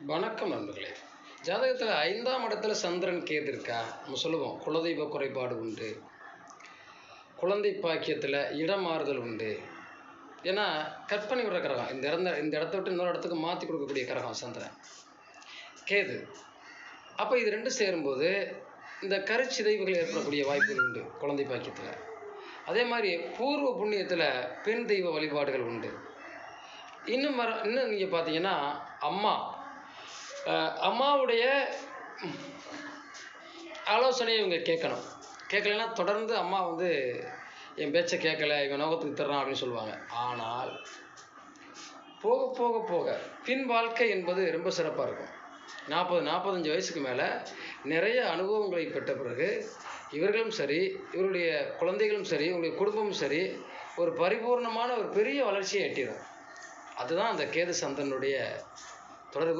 வணக்கம் நண்பர்களே. ஜாதகத்தில் 5ஆம் இடத்துல சந்திரன் கேது இருக்கா? நம்ம சொல்லுவோம் குலதெய்வ குறைபாடு உண்டு, குழந்தை பாக்கியத்தில் இடம் மாறுதல் உண்டு. ஏன்னா கற்பனை விடுற கிரகம், இந்த இடத்த விட்டு இன்னொரு இடத்துக்கு மாற்றி கொடுக்கக்கூடிய கிரகம் சந்திரன் கேது. அப்போ இது ரெண்டும் சேரும்போது இந்த கருச்சிதைவுகள் ஏற்படக்கூடிய வாய்ப்புகள் உண்டு குழந்தை பாக்கியத்தில். அதே மாதிரி பூர்வ புண்ணியத்தில் பெண் தெய்வ வழிபாடுகள் உண்டு. இன்னும் நீங்கள் பார்த்தீங்கன்னா அம்மாவுடைய ஆலோசனையை இவங்க கேட்கணும். கேட்கலைன்னா தொடர்ந்து அம்மா என் பேச்சை கேட்கல, இவன் நோகத்துக்கு தர்றான் அப்படின்னு சொல்லுவாங்க. ஆனால் போக போக போக பின் வாழ்க்கை என்பது ரொம்ப சிறப்பாக இருக்கும். 45 வயசுக்கு மேலே நிறைய அனுபவங்களை பெற்ற பிறகு இவர்களும் சரி, இவருடைய குழந்தைகளும் சரி, இவருடைய குடும்பமும் சரி, ஒரு பரிபூர்ணமான ஒரு பெரிய வளர்ச்சியை எட்டிடும். அதுதான் அந்த கேது சந்திரனுடைய